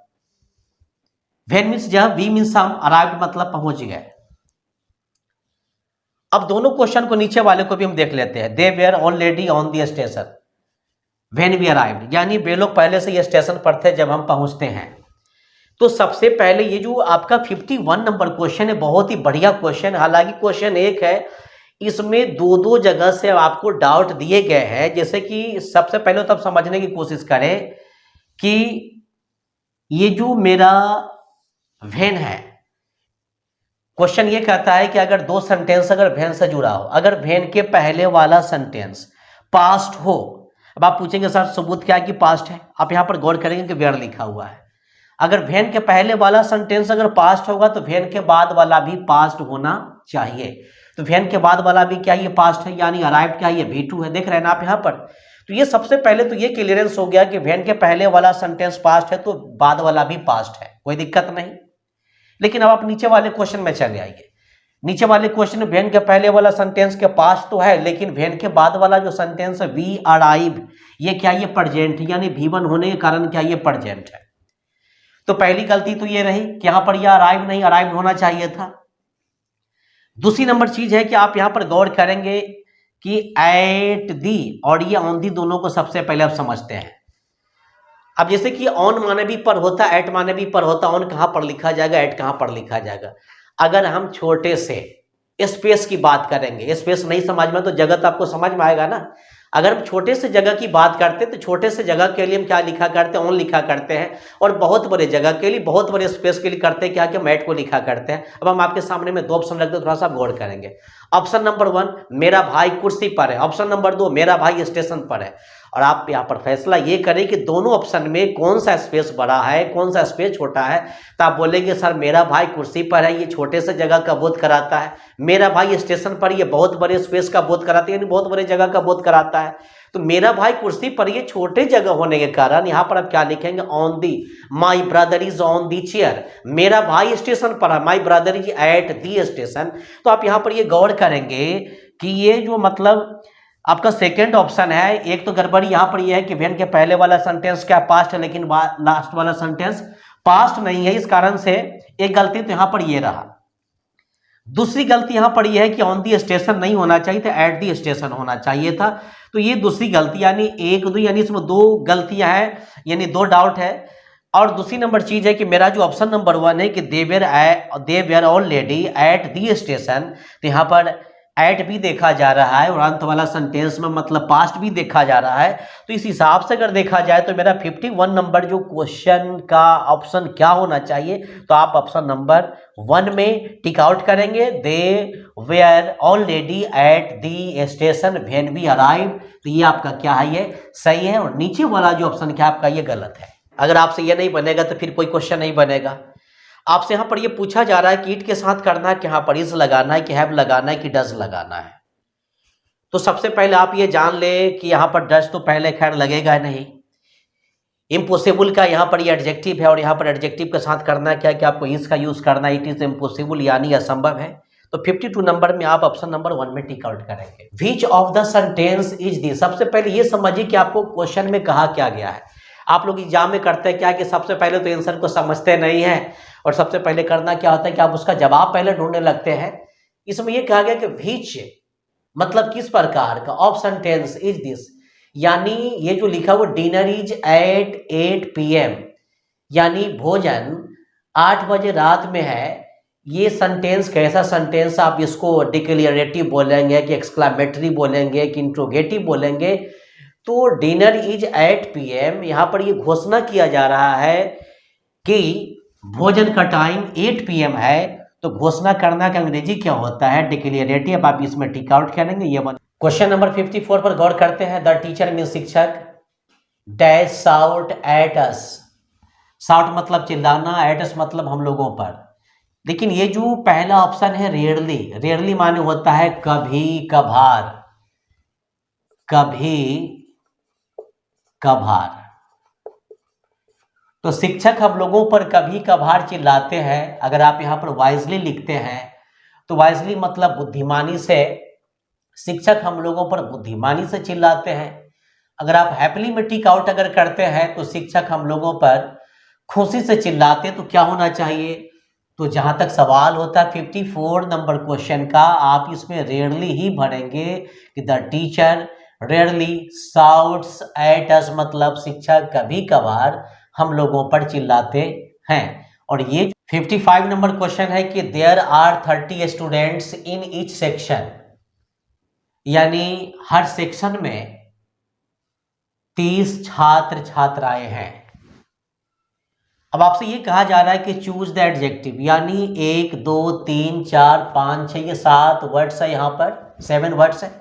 वेन मीन्स जब, वी मीन्स हम, अराइव्ड मतलब पहुंच गए। अब दोनों क्वेश्चन को नीचे वाले को भी हम देख लेते हैं। They were already on the station when we arrived, यानी वे लोग पहले से ये स्टेशन पर थे जब हम पहुंचते हैं। तो सबसे पहले ये जो आपका 51 नंबर क्वेश्चन है बहुत ही बढ़िया क्वेश्चन, हालांकि क्वेश्चन एक है, इसमें दो दो जगह से आपको डाउट दिए गए हैं। जैसे कि सबसे पहले तब समझने की कोशिश करें कि ये जो मेरा वेन है, क्वेश्चन ये कहता है कि अगर दो सेंटेंस अगर वेन से जुड़ा हो, अगर वेन के पहले वाला सेंटेंस पास्ट हो। अब आप पूछेंगे सर सबूत क्या है कि पास्ट है, आप यहां पर गौर करेंगे कि वेयर लिखा हुआ है। अगर वेन के पहले वाला सेंटेंस अगर पास्ट होगा तो वेन के बाद वाला भी पास्ट होना चाहिए। तो वेन के बाद वाला भी क्या ये पास्ट है, यानी अराइव्ड क्या ये V2 है, देख रहे हैं ना आप यहाँ पर। तो ये सबसे पहले तो ये क्लियरेंस हो गया कि वेन के पहले वाला सेंटेंस पास्ट है तो बाद वाला भी पास्ट है, कोई दिक्कत नहीं। लेकिन अब आप नीचे वाले क्वेश्चन में चले आइए। नीचे वाले क्वेश्चन में वेन के पहले वाला सेंटेंस के पास्ट तो है, लेकिन वेन के बाद वाला जो सेंटेंस है वी अराइव, ये क्या ये प्रेजेंट है, यानी V1 होने के कारण क्या ये प्रेजेंट है। तो पहली गलती तो ये रही कि यहां पर यह अराइव नहीं, अराइव होना चाहिए था। दूसरी नंबर चीज है कि आप यहां पर गौर करेंगे कि एट दी और ये ऑन दी दोनों को सबसे पहले आप समझते हैं। अब जैसे कि ऑन माने भी पर होता, एट माने भी पर होता, ऑन कहां पर लिखा जाएगा, एट कहां पर लिखा जाएगा। अगर हम छोटे से स्पेस की बात करेंगे, स्पेस नहीं समझ में तो जगह तो आपको समझ में आएगा ना। अगर हम छोटे से जगह की बात करते हैं तो छोटे से जगह के लिए हम क्या लिखा करते हैं, ऑन लिखा करते हैं। और बहुत बड़े जगह के लिए, बहुत बड़े स्पेस के लिए करते हैं क्या कि मैट को लिखा करते हैं। अब हम आपके सामने में 2 ऑप्शन रखते हैं, थोड़ा सा गौर करेंगे। ऑप्शन नंबर 1 मेरा भाई कुर्सी पर है, ऑप्शन नंबर 2 मेरा भाई स्टेशन पर है। और आप यहाँ पर फैसला ये करें कि दोनों ऑप्शन में कौन सा स्पेस बड़ा है कौन सा स्पेस छोटा है। तो आप बोलेंगे सर मेरा भाई कुर्सी पर है, ये छोटे से जगह का बोध कराता है। मेरा भाई स्टेशन पर, ये बहुत बड़े स्पेस का बोध कराता है, यानी बहुत बड़े जगह का बोध कराता है। तो मेरा भाई कुर्सी पर, ये छोटे जगह होने के कारण यहाँ पर आप क्या लिखेंगे, on the. My brother is on the chair, मेरा भाई स्टेशन पर है, my brother is eight the station. तो आप यहाँ पर ये गौर करेंगे कि ये जो मतलब आपका सेकेंड ऑप्शन है, एक तो गड़बड़ी यहाँ पर यह है कि वेन के पहले वाला सेंटेंस क्या पास्ट है, लेकिन लास्ट वाला सेंटेंस पास्ट नहीं है, इस कारण से एक गलती तो यहाँ पर ये रहा। दूसरी गलती यहाँ पर यह है कि ऑन दी स्टेशन नहीं होना चाहिए था, एट दी स्टेशन होना चाहिए था। तो ये दूसरी गलती, यानी 1 2, यानी इसमें 2 गलतियां हैं, यानी 2 डाउट है। और दूसरी नंबर चीज है कि मेरा जो ऑप्शन नंबर 1 है कि they were already at the station, तो यहाँ पर एट भी देखा जा रहा है और अंत वाला सेंटेंस में मतलब पास्ट भी देखा जा रहा है। तो इस हिसाब से अगर देखा जाए तो मेरा 51 नंबर जो क्वेश्चन का ऑप्शन क्या होना चाहिए, तो आप ऑप्शन नंबर 1 में टिक आउट करेंगे, they were already at the station when we arrive. तो ये आपका क्या है, ये सही है। और नीचे वाला जो ऑप्शन क्या आपका ये गलत है। अगर आपसे ये नहीं बनेगा तो फिर कोई क्वेश्चन नहीं बनेगा। आपसे यहाँ पर ये पूछा जा रहा है कि इट के साथ करना है कि यहाँ पर इज लगाना है कि हैव लगाना है कि डज लगाना है। तो सबसे पहले आप ये जान ले कि यहाँ पर डज तो पहले खैर लगेगा नहीं। इम्पॉसिबल का यहाँ पर ये एडजेक्टिव है और यहाँ पर एडजेक्टिव के साथ करना क्या है कि आपको इज का यूज करना है, इट इज इम्पॉसिबल यानी असंभव है। तो 52 नंबर में आप ऑप्शन नंबर 1 में टिक आउट करेंगे। Which of the sentence is the, सबसे पहले ये समझिए कि आपको क्वेश्चन में कहा क्या गया है। आप लोग एग्जाम में करते हैं क्या कि सबसे पहले तो आंसर को समझते नहीं है और सबसे पहले करना क्या होता है कि आप उसका जवाब पहले ढूंढने लगते हैं। इसमें यह कहा गया कि विच मतलब किस प्रकार का, ऑफ सेंटेंस इज दिस, यानी ये जो लिखा हुआ डिनर इज एट 8 PM, यानी भोजन 8 बजे रात में है। ये सेंटेंस कैसा सेंटेंस, आप इसको डिक्लेरेटिव बोलेंगे कि एक्सक्लामेटरी बोलेंगे कि इंट्रोगेटिव बोलेंगे। तो डिनर इज एट PM, यहाँ पर ये घोषणा किया जा रहा है कि भोजन का टाइम 8 PM है, तो घोषणा करना का अंग्रेजी क्या होता है? डिक्लेरेटिव। आप इसमें टिक आउट करेंगे। ये क्वेश्चन नंबर 54 पर गौर करते हैं। द टीचर मीन शिक्षक dash shout at us. Shout मतलब चिल्लाना, एट अस मतलब हम लोगों पर। लेकिन ये जो पहला ऑप्शन है रेयरली, रेयरली माने होता है कभी कभार, कभी कभार। तो शिक्षक हम लोगों पर कभी कभार चिल्लाते हैं। अगर आप यहाँ पर वाइजली लिखते हैं तो वाइजली मतलब बुद्धिमानी से, शिक्षक हम लोगों पर बुद्धिमानी से चिल्लाते हैं। अगर आप हैप्पीली में टिक आउट अगर करते हैं तो शिक्षक हम लोगों पर खुशी से चिल्लाते हैं। तो क्या होना चाहिए? तो जहां तक सवाल होता है 54 नंबर क्वेश्चन का, आप इसमें रेयरली ही भरेंगे कि the teacher rarely shouts at us, मतलब शिक्षक कभी कभार हम लोगों पर चिल्लाते हैं। और ये 55 नंबर क्वेश्चन है कि there are 30 students in each section, यानी हर सेक्शन में 30 छात्र छात्राएं हैं। अब आपसे ये कहा जा रहा है कि चूज द एडजेक्टिव, यानी 1 2 3 4 5 6 ये 7 वर्ड्स है, यहाँ पर 7 वर्ड्स है।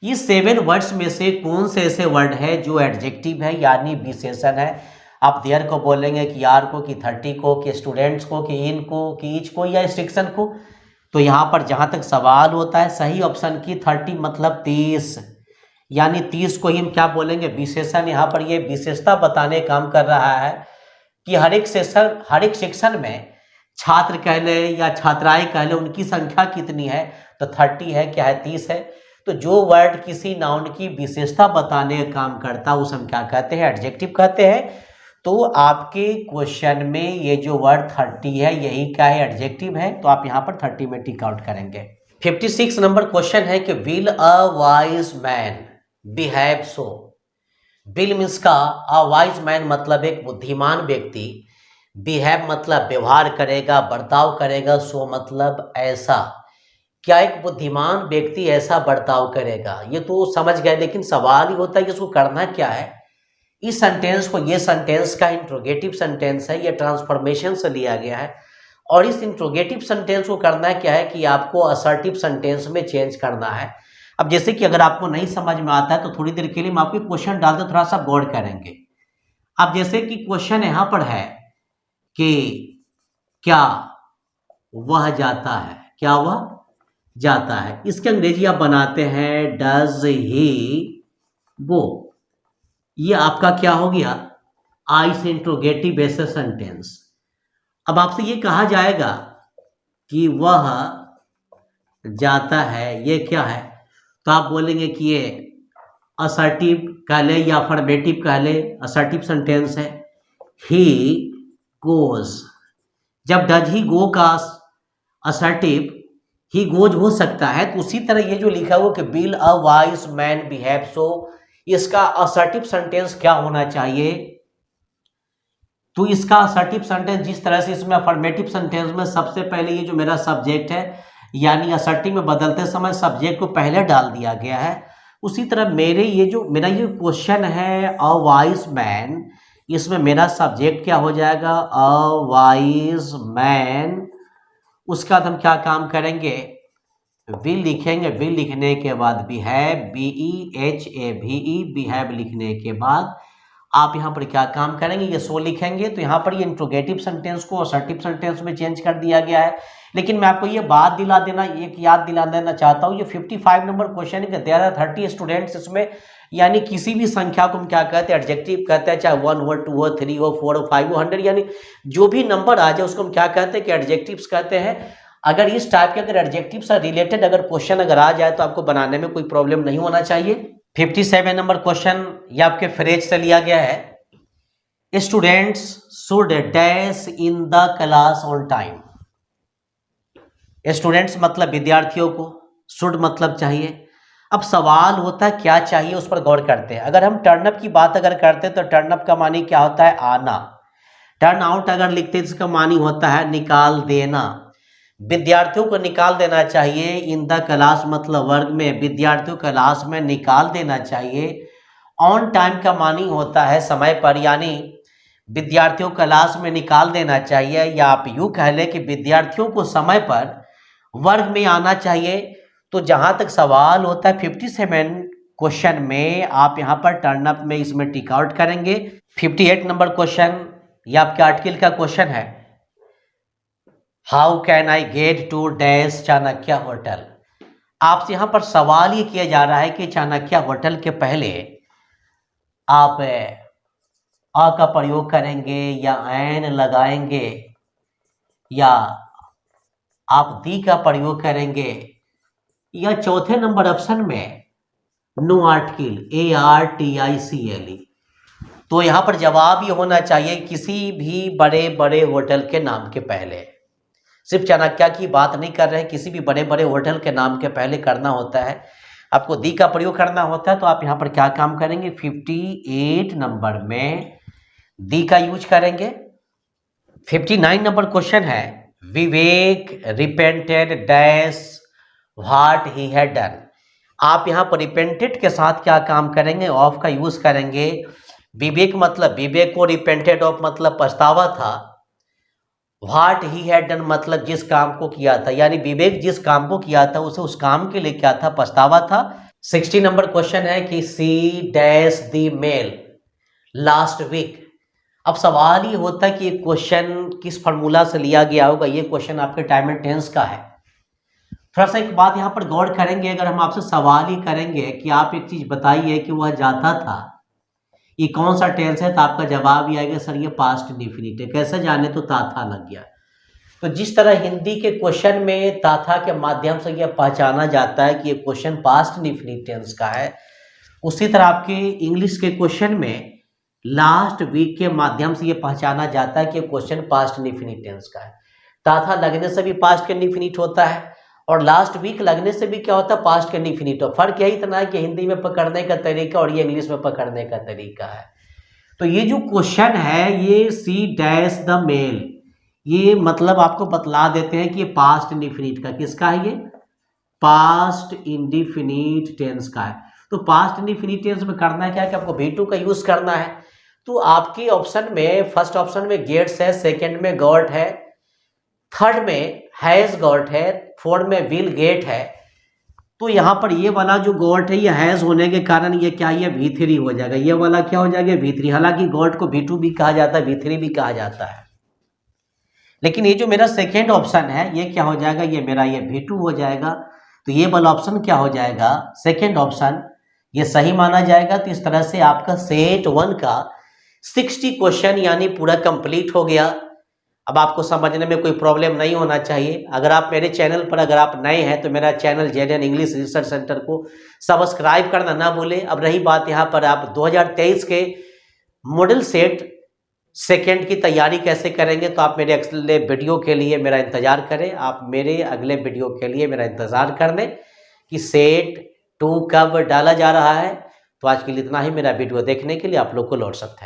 ये 7 वर्ड्स में से कौन से ऐसे वर्ड है जो एडजेक्टिव है, यानी विशेषण है? आप देयर को बोलेंगे कि यार को, कि 30 को, कि स्टूडेंट्स को, कि इन को, कि ईच को, या सेक्शन को। तो यहाँ पर जहाँ तक सवाल होता है सही ऑप्शन की 30 मतलब 30, यानी 30 को ही हम क्या बोलेंगे? विशेषण। यहाँ पर ये विशेषता बताने काम कर रहा है कि हर एक सेक्शन में छात्र कह ले या छात्राएं कह ले, उनकी संख्या कितनी है? तो 30 है, क्या है? 30 है। तो जो वर्ड किसी नाउन की विशेषता बताने का काम करता है उसे हम क्या कहते हैं? एडजेक्टिव कहते हैं। तो आपके क्वेश्चन में ये जो वर्ड 30 है यही क्या है? एडजेक्टिव है। तो आप यहाँ पर 30 में टिक आउट करेंगे। 56 नंबर क्वेश्चन है कि will a wise man behave so. Will means का अ वाइज मैन मतलब एक बुद्धिमान व्यक्ति, बिहेव मतलब व्यवहार करेगा, बर्ताव करेगा, सो मतलब ऐसा। क्या एक बुद्धिमान व्यक्ति ऐसा बर्ताव करेगा? ये तो समझ गए, लेकिन सवाल ही होता है कि इसको करना क्या है। इस सेंटेंस को, ये सेंटेंस का इंट्रोगेटिव सेंटेंस है, ये ट्रांसफॉर्मेशन से लिया गया है। और इस इंट्रोगेटिव सेंटेंस को करना क्या है कि आपको असर्टिव सेंटेंस में चेंज करना है। अब जैसे कि अगर आपको नहीं समझ में आता है तो थोड़ी देर के लिए मैं आपको क्वेश्चन डाल दूं, थोड़ा सा गौर करेंगे। अब जैसे कि क्वेश्चन यहां पर है कि क्या वह जाता है, क्या वह जाता है। इसके अंग्रेजी आप बनाते हैं डज ही गो। ये आपका क्या हो गया? आई से इंट्रोगेटिव ऐसे सेंटेंस। अब आपसे ये कहा जाएगा कि वह जाता है, ये क्या है? तो आप बोलेंगे कि ये असर्टिव कह ले या अफर्मेटिव कह ले, असर्टिव सेंटेंस है। ही गोज, जब डज ही गो का असर्टिव ही गोज हो सकता है, तो उसी तरह ये जो लिखा हुआ कि will a wise man behave सो, इसका असर्टिव सेंटेंस क्या होना चाहिए? तो इसका असर्टिव सेंटेंस जिस तरह से इसमें अफर्मेटिव सेंटेंस में सबसे पहले ये जो मेरा सब्जेक्ट है, यानी असर्टिव में बदलते समय सब्जेक्ट को पहले डाल दिया गया है, उसी तरह मेरा ये क्वेश्चन है अ वाइज मैन, इसमें मेरा सब्जेक्ट क्या हो जाएगा? A wise man. उसका हम क्या काम करेंगे? विल लिखेंगे। विल लिखने के बाद बिहेव, BEHAVE, बिहेव लिखने के बाद आप यहाँ पर क्या काम करेंगे? ये सो लिखेंगे। तो यहाँ पर ये इंट्रोगेटिव सेंटेंस को असर्टिव सेंटेंस में चेंज कर दिया गया है। लेकिन मैं आपको ये बात दिला देना, एक याद दिला देना चाहता हूँ, ये 55 नंबर क्वेश्चन है कि देयर आर 30 स्टूडेंट्स, इसमें यानी किसी भी संख्या को हम क्या कहते हैं? एडजेक्टिव कहते हैं, चाहे 1 हो, 2 हो, 3 हो, 4 हो, 5 हो, 100, यानी जो भी नंबर आ जाए उसको हम क्या कहते हैं? कि एडजेक्टिव्स कहते हैं। अगर इस टाइप के अगर एडजेक्टिव से रिलेटेड अगर क्वेश्चन अगर आ जाए तो आपको बनाने में कोई प्रॉब्लम नहीं होना चाहिए। 57 नंबर क्वेश्चन ये आपके फ्रेज से लिया गया है। Students should dash in the class on time. Students मतलब विद्यार्थियों को, शुड मतलब चाहिए। अब सवाल होता है क्या चाहिए, उस पर गौर करते हैं। अगर हम टर्न अप की बात अगर करते हैं तो टर्न अप का मानी क्या होता है? आना। टर्न आउट अगर लिखते हैं इसका मानी होता है निकाल देना। विद्यार्थियों को निकाल देना चाहिए। इन द क्लास मतलब वर्ग में, विद्यार्थियों क्लास में निकाल देना चाहिए। ऑन टाइम का मानी होता है समय पर, यानी विद्यार्थियों क्लास में निकाल देना चाहिए, या आप यूँ कह लें कि विद्यार्थियों को समय पर वर्ग में आना चाहिए। तो जहाँ तक सवाल होता है 57 क्वेश्चन में आप यहाँ पर टर्न अप में इसमें टिक आउट करेंगे। 58 नंबर क्वेश्चन ये आपके आर्टिकल का क्वेश्चन है, how can I get to dash Chanakya hotel. आपसे यहाँ पर सवाल ये किया जा रहा है कि चाणक्य होटल के पहले आप अ का प्रयोग करेंगे या एन लगाएंगे, या आप दी का प्रयोग करेंगे, या चौथे नंबर ऑप्शन में नो आर्टिकल ARTICLE। तो यहाँ पर जवाब ये होना चाहिए किसी भी बड़े बड़े होटल के नाम के पहले। सिर्फ चाणक्य की बात नहीं कर रहे हैं, किसी भी बड़े बड़े होटल के नाम के पहले करना होता है, आपको दी का प्रयोग करना होता है। तो आप यहाँ पर क्या काम करेंगे, 58 नंबर में दी का यूज करेंगे। 59 नंबर क्वेश्चन है, Vivek repented dash what he had done. आप यहाँ पर रिपेंटेड के साथ क्या काम करेंगे, ऑफ का यूज करेंगे। विवेक मतलब विवेक को, रिपेंटेड ऑफ मतलब पछतावा था, व्हाट ही हैड डन मतलब जिस काम को किया था, यानी विवेक जिस काम को किया था उसे उस काम के लिए क्या था, पछतावा था। 60 नंबर क्वेश्चन है कि see dash the mail last week. अब सवाल ये होता है कि ये क्वेश्चन किस फॉर्मूला से लिया गया होगा। ये क्वेश्चन आपके टाइम एंड टेंस का है। थोड़ा सा एक बात यहाँ पर गौर करेंगे, अगर हम आपसे सवाल ही करेंगे कि आप एक चीज बताइए कि वह जाता था, ये कौन सा टेंस है, तो आपका जवाब ये आएगा सर ये पास्ट इंडेफिनिट है। कैसे जाने, तो ताथा लग गया। तो जिस तरह हिंदी के क्वेश्चन में ताथा के माध्यम से यह पहचाना जाता है कि ये क्वेश्चन पास्ट इंडेफिनिट टेंस का है, उसी तरह आपके इंग्लिश के क्वेश्चन में लास्ट वीक के माध्यम से ये पहचाना जाता है कि क्वेश्चन पास्ट इंडेफिनिट टेंस का है। ताथा लगने से भी पास्ट इंडेफिनिट होता है, और लास्ट वीक लगने से भी क्या होता है, पास्ट इंडेफिनिट। फर्क यही इतना है कि हिंदी में पकड़ने का तरीका और ये इंग्लिश में पकड़ने का तरीका है। तो ये जो क्वेश्चन है, ये सी डैश द मेल, ये मतलब आपको बतला देते हैं कि ये पास्ट इंडेफिनिट का, किसका है, ये पास्ट इंडेफिनिट टेंस का है। तो पास्ट इंडेफिनिट टेंस में करना क्या है कि आपको V2 का यूज करना है। तो आपके ऑप्शन में फर्स्ट ऑप्शन में गेट्स है, सेकंड में गॉट है, थर्ड में हैज गॉट है, फोर्थ में विल गेट है। तो यहाँ पर ये वाला जो गॉट है ये हैज होने के कारण ये क्या, ये V3 हो जाएगा। ये वाला क्या हो जाएगा, V3। हालांकि गॉट को V2 भी कहा जाता है, V3 भी कहा जाता है, लेकिन ये जो मेरा सेकेंड ऑप्शन है ये क्या हो जाएगा, ये मेरा ये V2 हो जाएगा। तो ये वाला ऑप्शन क्या हो जाएगा, सेकेंड ऑप्शन, ये सही माना जाएगा। तो इस तरह से आपका सेट 1 का 60 क्वेश्चन यानी पूरा कंप्लीट हो गया। अब आपको समझने में कोई प्रॉब्लम नहीं होना चाहिए। अगर आप मेरे चैनल पर अगर आप नए हैं तो मेरा channel JNN English research centre को सब्सक्राइब करना ना भूलें। अब रही बात यहाँ पर आप 2023 के मॉडल सेट सेकेंड की तैयारी कैसे करेंगे, तो आप मेरे अगले वीडियो के लिए मेरा इंतज़ार करें। आप मेरे अगले वीडियो के लिए मेरा इंतज़ार कर लें कि सेट 2 कब डाला जा रहा है। तो आज के लिए इतना ही। मेरा वीडियो देखने के लिए आप लोग को लौट सकते हैं।